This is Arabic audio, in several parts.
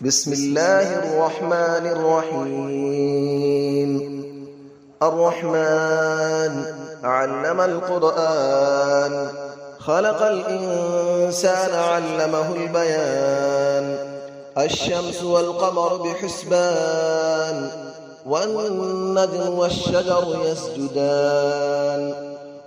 بسم الله الرحمن الرحيم. الرحمن علم القرآن، خلق الإنسان علمه البيان. الشمس والقمر بحسبان، والنجم والشجر يسجدان.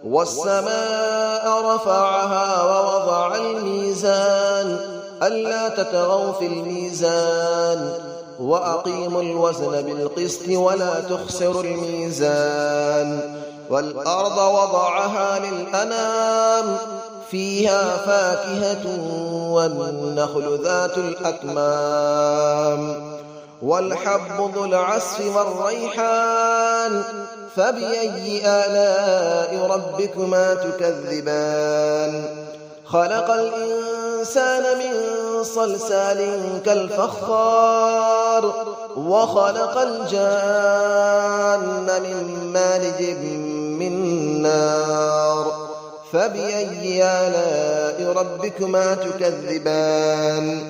والسماء رفعها ووضع الميزان، ألا تطغوا في الميزان، وأقيموا الوزن بالقسط ولا تخسروا الميزان. والأرض وضعها للأنام، فيها فاكهة والنخل ذات الأكمام. والحب ذو العصف والريحان، فبأي آلاء ربكما تكذبان. خلق الإنسان من صلصال كالفخار، وخلق الجان من مارج من نار. فبأي آلاء ربكما تكذبان.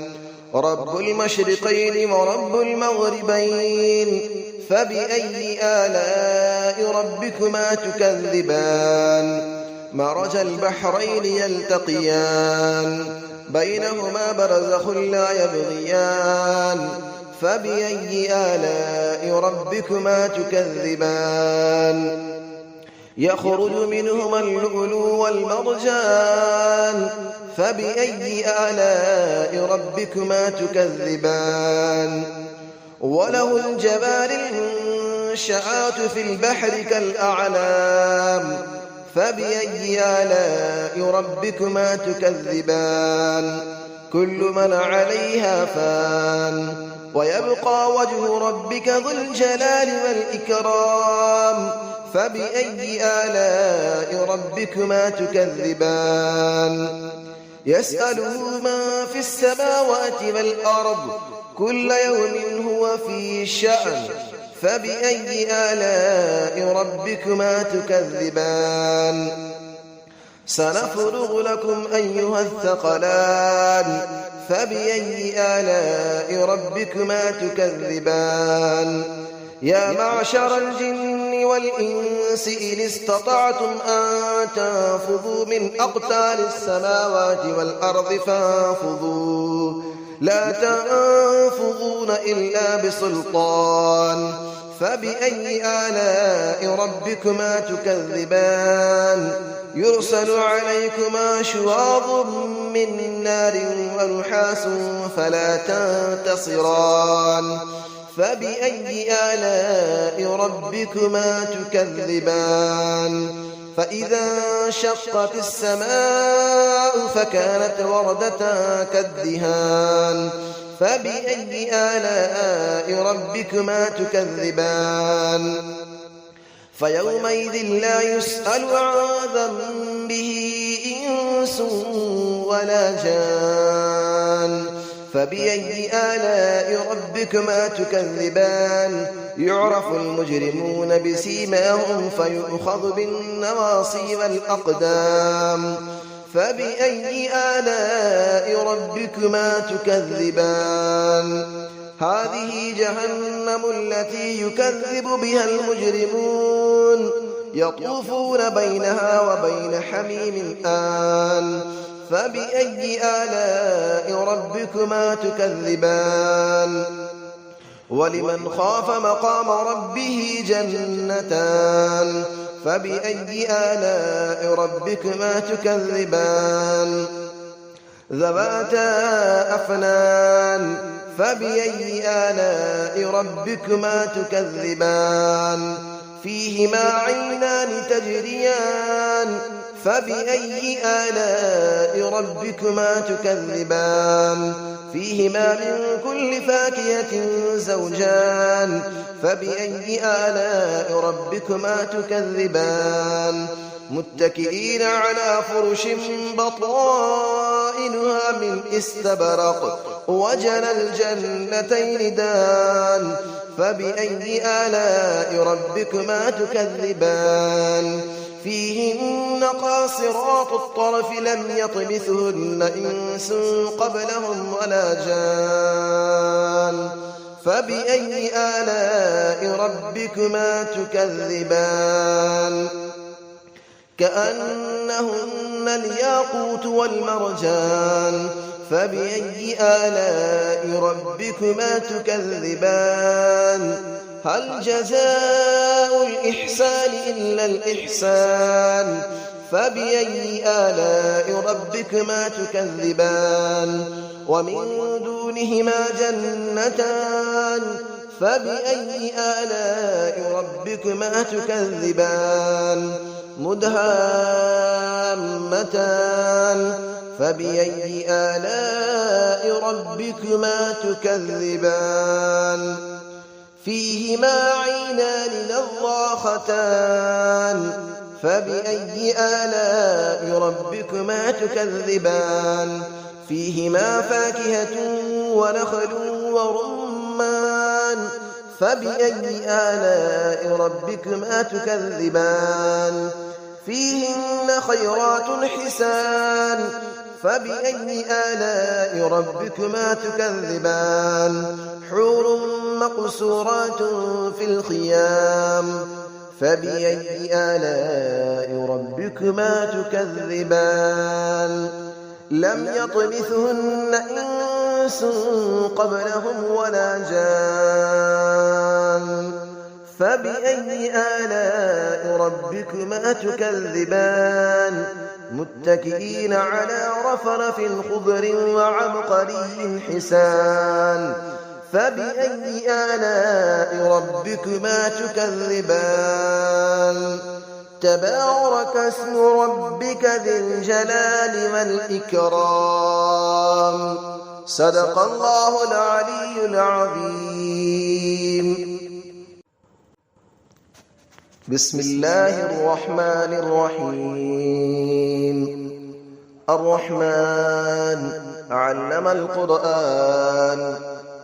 رب المشرقين ورب المغربين، فبأي آلاء ربكما تكذبان. مرج البحرين يلتقيان، بينهما برزخ لا يبغيان. فبأي آلاء ربكما تكذبان. يخرج منهما اللؤلؤ والمرجان، فبأي آلاء ربكما تكذبان. وله الجوار المنشآت في البحر كالأعلام، فبأي آلاء ربكما تكذبان. كل من عليها فان، ويبقى وجه ربك ذو الجلال والإكرام. فبأي آلاء ربكما تكذبان. يسأله من في السماوات والأرض، كل يوم هو في شأن. فبأي آلاء ربكما تكذبان. سنفرغ لكم أيها الثقلان، فبأي آلاء ربكما تكذبان. يا معشر الجن والإنس إن استطعتم أن تنفذوا من أقطار السماوات والأرض فانفذوا، لا تنفذون إلا بسلطان. فبأي آلاء ربكما تكذبان. يرسل عليكما شواظ من نار ونحاس فلا تنتصران. فبأي آلاء ربكما تكذبان. فإذا انشقت السماء فكانت وردة كالدهان. فبأي آلاء ربكما تكذبان. فيومئذ لا يسأل عن ذنبه إنس ولا جان. فبأي آلاء ربكما تكذبان. يعرف المجرمون بسيماهم فيؤخذ بالنواصي والأقدام. فبأي آلاء ربكما تكذبان. هذه جهنم التي يكذب بها المجرمون، يطوفون بينها وبين حميم آن. فبأي آلاء ربكما تكذبان. ولمن خاف مقام ربه جنتان. فبأي آلاء ربكما تكذبان. ذواتا أفنان. فبأي آلاء ربكما تكذبان. فيهما عينان تجريان. فبأي آلاء ربكما تكذبان. فيهما من كل فاكهة زوجان. فبأي آلاء ربكما تكذبان. متكئين على فرش بطائنها من استبرق، وجنى الجنتين دان. فبأي آلاء ربكما تكذبان. فيهن قاصرات الطرف لم يطمثهن إنس قبلهم ولا جان. فبأي آلاء ربكما تكذبان كأنهن الياقوت والمرجان فبأي آلاء ربكما تكذبان هل جزاء الإحسان إلا الإحسان فبأي آلاء ربكما تكذبان ومن دونهما جنتان فبأي آلاء ربكما تكذبان مدهامتان فبأي آلاء ربكما تكذبان فيهما عينان نضاختان فبأي آلاء ربكما تكذبان فيهما فاكهة ونخل ورمان فبأي آلاء ربكما تكذبان فيهن خيرات حسان فبأي آلاء ربكما تكذبان حور مقصورات في الخيام فبأي آلاء ربكما تكذبان لم يطمثهن إنس قبلهم ولا جان فبأي آلاء ربكما تكذبان متكئين على رفرف خضر وعبقري حسان فبأي آلاء ربكما تكذبان تبارك اسم ربك ذي الجلال والإكرام صدق الله العلي العظيم بسم الله الرحمن الرحيم الرحمن علم القرآن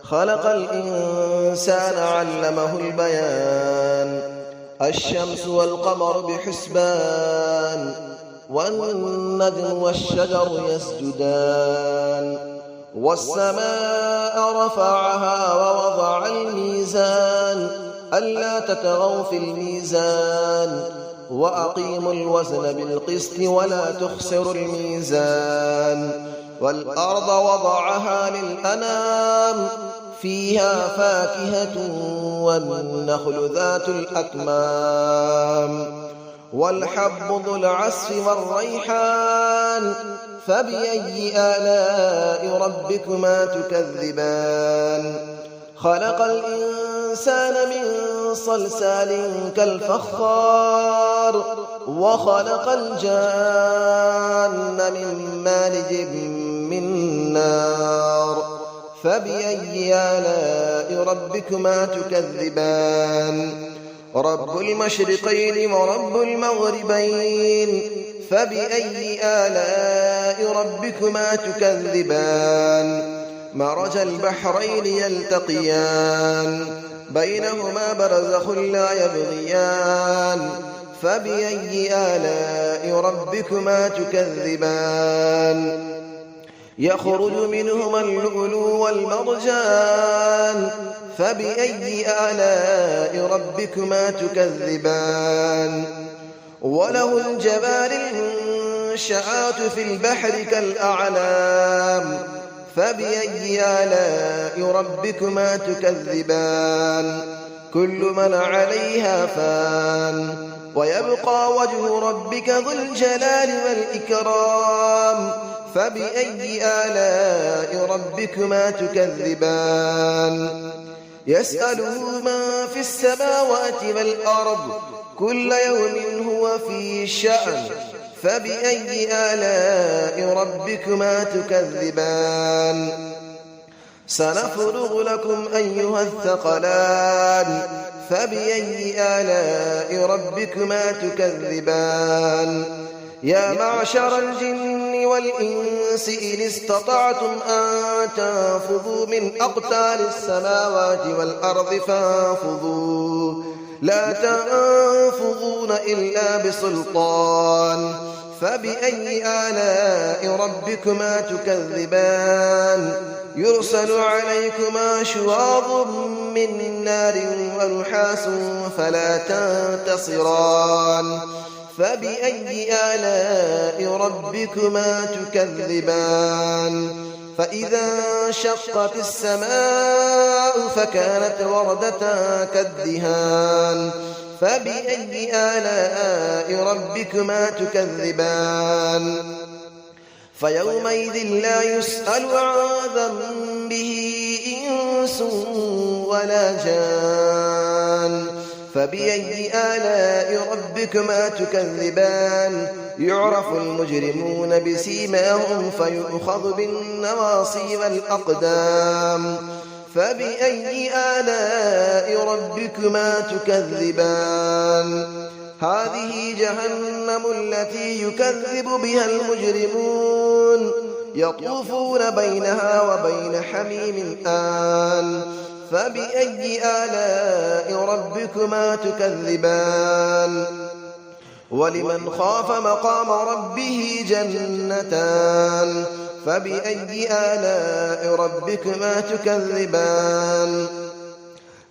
خلق الإنسان علمه البيان الشمس والقمر بحسبان والنجم والشجر يسجدان والسماء رفعها ووضع الميزان ألا تطغوا في الميزان وأقيموا الوزن بالقسط ولا تخسروا الميزان والأرض وضعها للأنام فيها فاكهة والنخل ذات الأكمام والحب ذو العصف والريحان فبأي آلاء ربكما تكذبان خلق الإنسان من صلصال كالفخار وخلق الجان من مارج من نار فبأي آلاء ربكما تكذبان رب المشرقين ورب المغربين فبأي آلاء ربكما تكذبان مرج البحرين يلتقيان بينهما برزخ لا يبغيان فبأي آلاء ربكما تكذبان يخرج منهما اللؤلؤ والمرجان فبأي آلاء ربكما تكذبان وله الجبال المنشآت في البحر كالأعلام فبأي آلاء ربكما تكذبان كل من عليها فان ويبقى وجه ربك ذو الجلال والإكرام فبأي آلاء ربكما تكذبان يسأله من في السماوات والأرض كل يوم هو في شأن فبأي آلاء ربكما تكذبان سنفرغ لكم أيها الثقلان فبأي آلاء ربكما تكذبان يا معشر الجن والإنس إن استطعتم أن تنفذوا من أقطار السماوات والأرض فانفذوا لا تنفذون إلا بسلطان فبأي آلاء ربكما تكذبان يرسل عليكما شواظ من نار ونحاس فلا تنتصران فبأي آلاء ربكما تكذبان فإذا انشقت السماء فكانت وردة كالدهان فبأي آلاء ربكما تكذبان فيومئذ لا يسأل عن ذنبه إنس ولا جان فبأي آلاء ربكما تكذبان يعرف المجرمون بسيماهم فيؤخذ بالنواصي والأقدام فبأي آلاء ربكما تكذبان هذه جهنم التي يكذب بها المجرمون يطوفون بينها وبين حميم آن فبأي آلاء ربكما تكذبان ولمن خاف مقام ربه جنتان فبأي آلاء ربكما تكذبان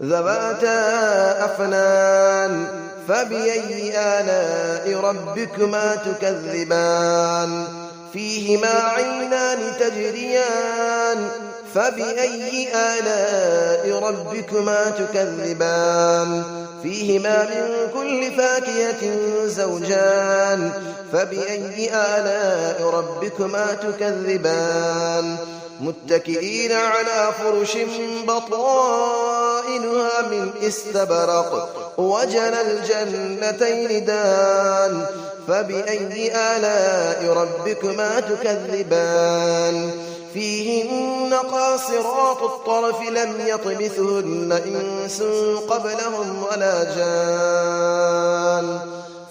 ذواتا أفنان فبأي آلاء ربكما تكذبان فيهما عينان تجريان فبأي آلاء ربكما تكذبان فيهما من كل فاكهة زوجان فبأي آلاء ربكما تكذبان متكئين على فرش بطائنها من استبرق وجنى الجنتين دان فبأي آلاء ربكما تكذبان فيهن قاصرات الطرف لم يطمثهن إنس قبلهم ولا جان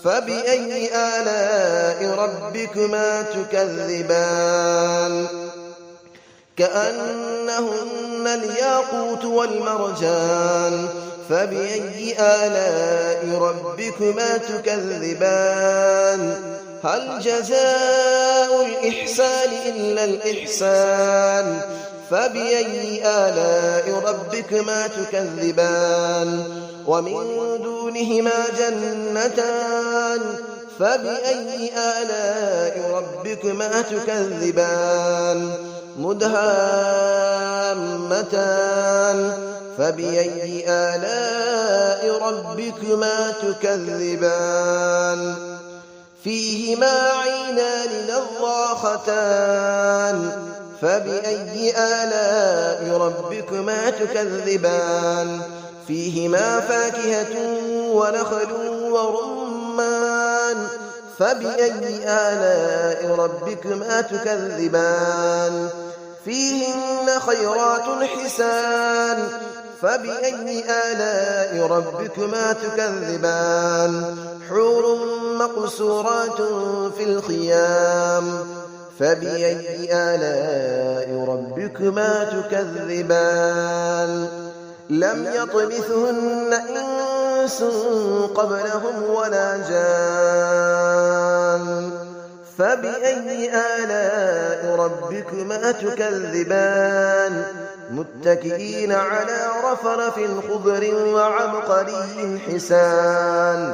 فبأي آلاء ربكما تكذبان كأنهن الياقوت والمرجان فبأي آلاء ربكما تكذبان هل جزاء الإحسان إلا الإحسان فبأي آلاء ربكما تكذبان ومن دونهما جنتان فبأي آلاء ربكما تكذبان مدهامتان فبأي آلاء ربكما تكذبان فيهما عينان نضاختان فبأي آلاء ربكما تكذبان فيهما فاكهة ونخل ورمان فبأي آلاء ربكما تكذبان فيهن خيرات حسان فبأي آلاء ربكما تكذبان حور مقصورات في الخيام فبأي آلاء ربكما تكذبان لم يطمثهن إنس قبلهم ولا جان فبأي آلاء ربكما تكذبان متكئين على رفرف خضر وعبقري حسان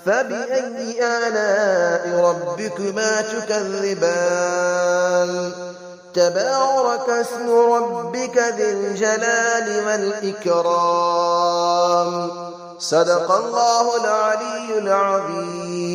فبأي آلاء ربكما تكذبان تبارك اسم ربك ذي الجلال والإكرام صدق الله العلي العظيم.